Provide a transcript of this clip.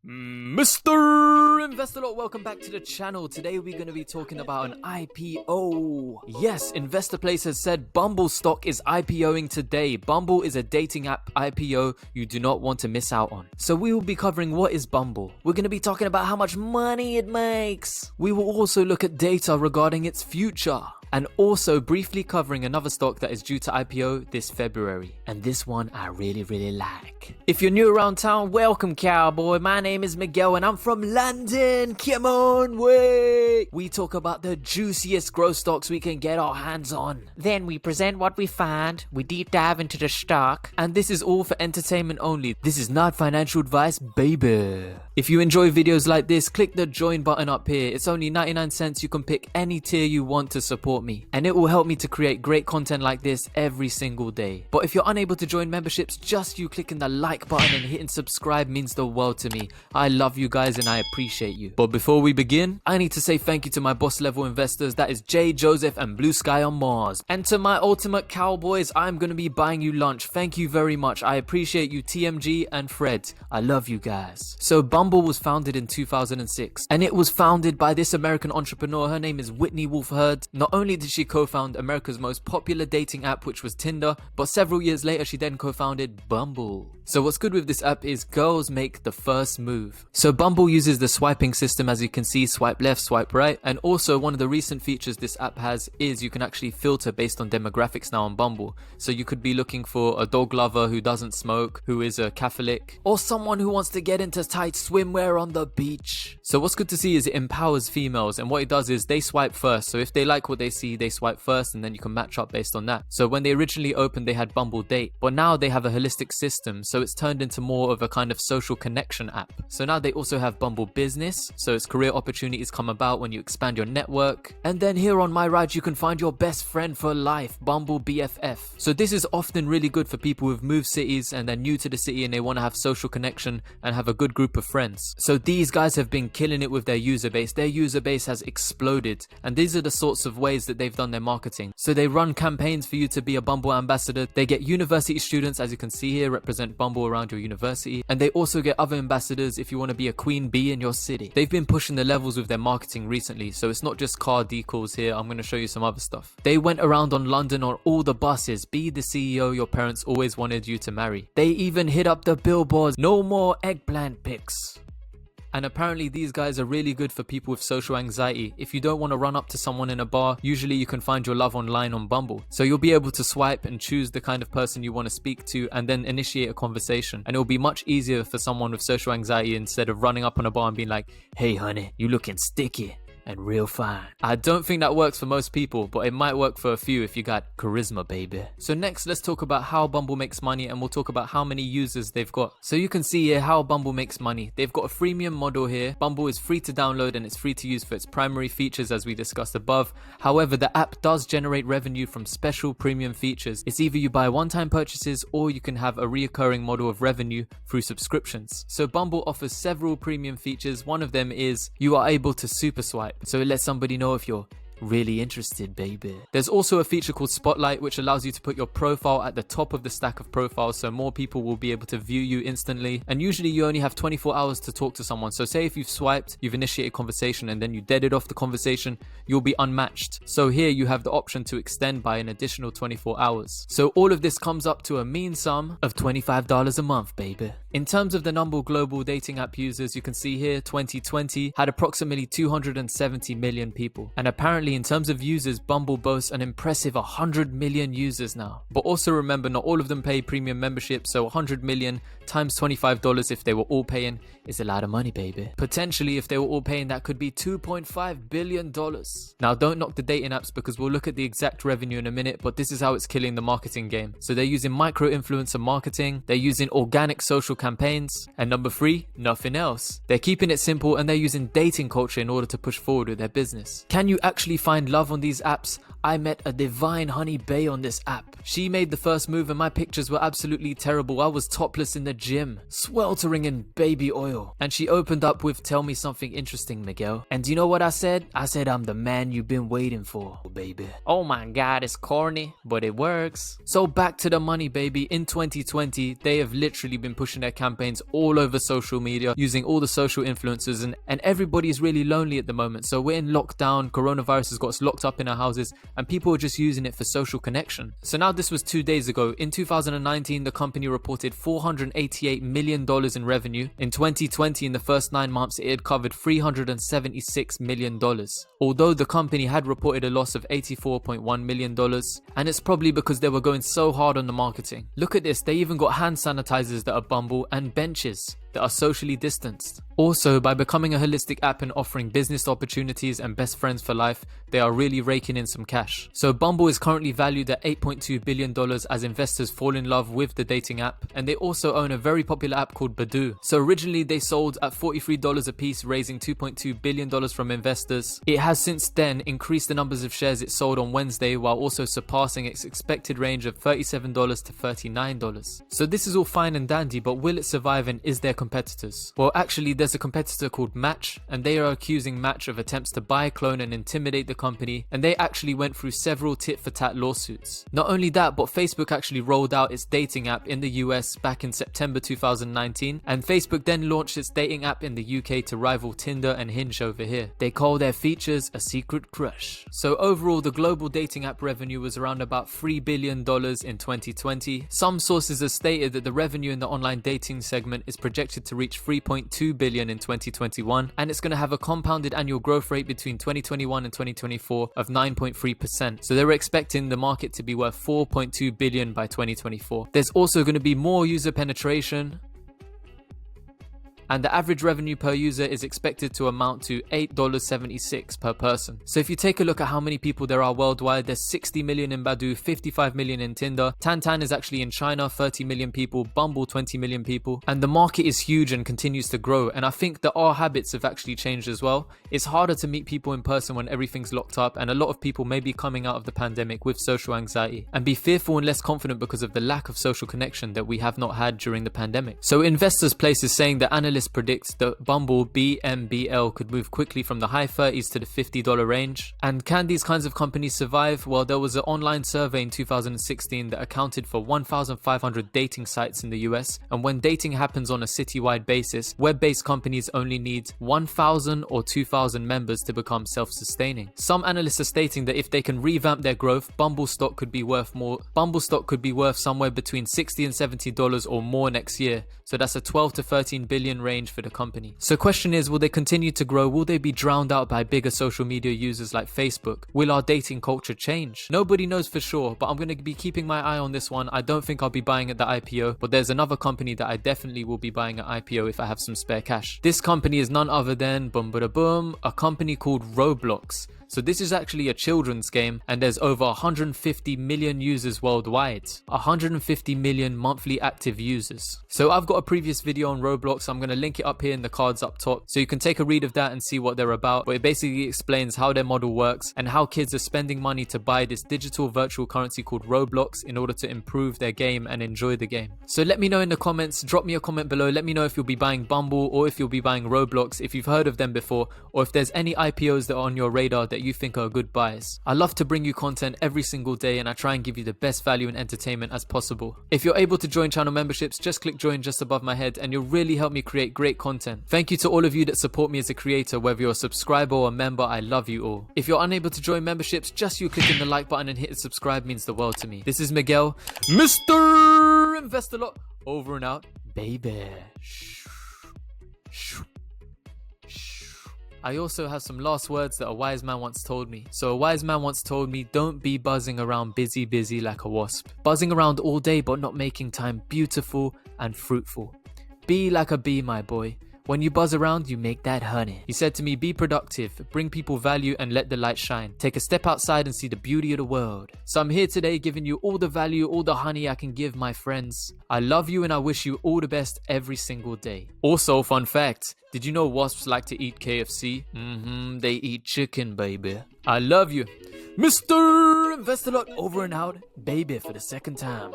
Mr. Investor Lot, welcome back to the channel. Today we're going to be talking about an IPO. Yes, Investor Place has said Bumble stock is IPOing today. Bumble is a dating app IPO you do not want to miss out on. So we will be covering what is Bumble. We're going to be talking about how much money it makes. We will also look at data regarding its future. And also briefly covering another stock that is due to IPO this February. And this one I really like. If you're new around town, welcome cowboy. My name is Miguel and I'm from London. Come on, wait. We talk about the juiciest growth stocks we can get our hands on. Then we present what we find. We deep dive into the stock. And this is all for entertainment only. This is not financial advice, baby. If you enjoy videos like this, click the join button up here. It's only 99 cents. You can pick any tier you want to support me, and it will help me to create great content like this every single day. But if you're unable to join memberships, just you clicking the like button and hitting subscribe means the world to me. I love you guys and I appreciate you. But before we begin, I need to say thank you to my boss level investors, that is Jay, Joseph and Blue Sky on Mars. And to my ultimate cowboys, I'm gonna be buying you lunch. Thank you very much. I appreciate you, TMG and Fred. I love you guys. So Bumble was founded in 2006 and it was founded by this American entrepreneur. Her name is Whitney Wolf Herd. Not only did she co-found America's most popular dating app, which was Tinder, but several years later she then co-founded Bumble. So what's good with this app is girls make the first move. So Bumble uses the swiping system, as you can see, swipe left, swipe right. And also one of the recent features this app has is you can actually filter based on demographics now on Bumble. So you could be looking for a dog lover who doesn't smoke, who is a Catholic, or someone who wants to get into tight swimwear on the beach. So what's good to see is it empowers females, and what it does is they swipe first. So if they like what they see, they swipe first and then you can match up based on that. So when they originally opened, they had Bumble Date, but now they have a holistic system. So it's turned into more of a kind of social connection app. So now they also have Bumble Business. So its career opportunities come about when you expand your network. And then here on my right, you can find your best friend for life, Bumble BFF. So this is often really good for people who've moved cities and they're new to the city and they want to have social connection and have a good group of friends. So these guys have been killing it with their user base. Their user base has exploded. And these are the sorts of ways that they've done their marketing. So they run campaigns for you to be a Bumble ambassador. They get university students, as you can see here, represent Bumble around your university. And they also get other ambassadors if you want to be a queen bee in your city. They've been pushing the levels with their marketing recently. So it's not just car decals here. I'm going to show you some other stuff. They went around on London on all the buses. Be the CEO your parents always wanted you to marry. They even hit up the billboards. No more eggplant pics. And apparently these guys are really good for people with social anxiety. If you don't want to run up to someone in a bar, usually you can find your love online on Bumble. So you'll be able to swipe and choose the kind of person you want to speak to and then initiate a conversation. And it'll be much easier for someone with social anxiety instead of running up on a bar and being like, "Hey honey, you looking sticky and real fine." I don't think that works for most people, but it might work for a few if you got charisma, baby. So next, let's talk about how Bumble makes money, and we'll talk about how many users they've got. So you can see here how Bumble makes money. They've got a freemium model here. Bumble is free to download and it's free to use for its primary features, as we discussed above. However, the app does generate revenue from special premium features. It's either you buy one-time purchases or you can have a reoccurring model of revenue through subscriptions. So Bumble offers several premium features. One of them is you are able to super swipe. So it lets somebody know if you're really interested, baby. There's also a feature called Spotlight, which allows you to put your profile at the top of the stack of profiles, so more people will be able to view you instantly. And usually you only have 24 hours to talk to someone. So say if you've swiped, you've initiated conversation and then you deaded off the conversation, you'll be unmatched. So here you have the option to extend by an additional 24 hours. So all of this comes up to a mean sum of $25 a month, baby. In terms of the number of global dating app users, you can see here 2020 had approximately 270 million people. And apparently in terms of users, Bumble boasts an impressive 100 million users now. But also remember, not all of them pay premium membership, so 100 million times $25 if they were all paying is a lot of money, baby. Potentially, if they were all paying, that could be $2.5 billion. Now, don't knock the dating apps because we'll look at the exact revenue in a minute, but this is how it's killing the marketing game. So they're using micro-influencer marketing, they're using organic social campaigns, and number 3, nothing else. They're keeping it simple and they're using dating culture in order to push forward with their business. Can you actually find love on these apps? I met a divine honey bae on this app. She made the first move and my pictures were absolutely terrible. I was topless in the gym, sweltering in baby oil. And she opened up with, tell me something interesting, Miguel. And do you know what I said? I said, I'm the man you've been waiting for, baby. Oh my God, it's corny, but it works. So back to the money, baby. In 2020, they have literally been pushing their campaigns all over social media, using all the social influencers, and everybody is really lonely at the moment. So we're in lockdown, coronavirus has got us locked up in our houses, and people are just using it for social connection. So now this was 2 days ago. In 2019, the company reported $488 million in revenue. In 2020, in the first 9 months, it had covered $376 million. Although the company had reported a loss of $84.1 million, and it's probably because they were going so hard on the marketing. Look at this, they even got hand sanitizers that are Bumble and benches that are socially distanced. Also, by becoming a holistic app and offering business opportunities and best friends for life, they are really raking in some cash. So Bumble is currently valued at $8.2 billion as investors fall in love with the dating app, and they also own a very popular app called Badoo. So originally they sold at $43 a piece, raising $2.2 billion from investors. It has since then increased the numbers of shares it sold on Wednesday, while also surpassing its expected range of $37 to $39. So this is all fine and dandy, but will it survive, and is there competitors? Well, actually there's a competitor called Match, and they are accusing Match of attempts to buy, clone and intimidate the company, and they actually went through several tit-for-tat lawsuits. Not only that, but Facebook actually rolled out its dating app in the US back in September 2019, and Facebook then launched its dating app in the UK to rival Tinder and Hinge over here. They call their features a secret crush. So overall, the global dating app revenue was around about $3 billion in 2020. Some sources have stated that the revenue in the online dating segment is projected to reach $3.2 billion in 2021, and it's going to have a compounded annual growth rate between 2021 and 2024 of 9.3%. So they're expecting the market to be worth $4.2 billion by 2024. There's also going to be more user penetration, and the average revenue per user is expected to amount to $8.76 per person. So if you take a look at how many people there are worldwide, there's 60 million in Badoo, 55 million in Tinder. TanTan is actually in China, 30 million people, Bumble 20 million people, and the market is huge and continues to grow. And I think that our habits have actually changed as well. It's harder to meet people in person when everything's locked up, and a lot of people may be coming out of the pandemic with social anxiety and be fearful and less confident because of the lack of social connection that we have not had during the pandemic. So Investors Place is saying that analysts predict that Bumble BMBL could move quickly from the high 30s to the $50 range. And can these kinds of companies survive? Well, there was an online survey in 2016 that accounted for 1,500 dating sites in the US, and when dating happens on a citywide basis, web-based companies only need 1,000 or 2,000 members to become self-sustaining. Some analysts are stating that if they can revamp their growth, Bumble stock could be worth somewhere between $60 and $70 or more next year. So that's a 12 to 13 billion range for the company. So question is, will they continue to grow? Will they be drowned out by bigger social media users like Facebook? Will our dating culture change? Nobody knows for sure, but I'm going to be keeping my eye on this one. I don't think I'll be buying at the IPO, but there's another company that I definitely will be buying at IPO if I have some spare cash. This company is none other than a company called Roblox. So this is actually a children's game, and there's over 150 million users worldwide. 150 million monthly active users. So I've got a previous video on Roblox. I'm going to link it up here in the cards up top, so you can take a read of that and see what they're about. But it basically explains how their model works and how kids are spending money to buy this digital virtual currency called Roblox in order to improve their game and enjoy the game. So let me know in the comments, drop me a comment below. Let me know if you'll be buying Bumble or if you'll be buying Roblox, if you've heard of them before, or if there's any IPOs that are on your radar that you think are good buys. I love to bring you content every single day, and I try and give you the best value and entertainment as possible. If you're able to join channel memberships, just click join just above my head and you'll really help me create great content. Thank you to all of you that support me as a creator, whether you're a subscriber or a member. I love you all. If you're unable to join memberships, just you clicking the like button and hitting subscribe means the world to me. This is Miguel, Mr. Investor Lot, over and out, baby. I also have some last words that a wise man once told me. So a wise man once told me, don't be buzzing around busy like a wasp. Buzzing around all day but not making time beautiful and fruitful. Be like a bee, my boy. When you buzz around, you make that honey. He said to me, be productive, bring people value and let the light shine. Take a step outside and see the beauty of the world. So I'm here today giving you all the value, all the honey I can give my friends. I love you and I wish you all the best every single day. Also, fun fact, did you know wasps like to eat KFC? They eat chicken, baby. I love you. Mr. Investor Lot over and out, baby, for the second time.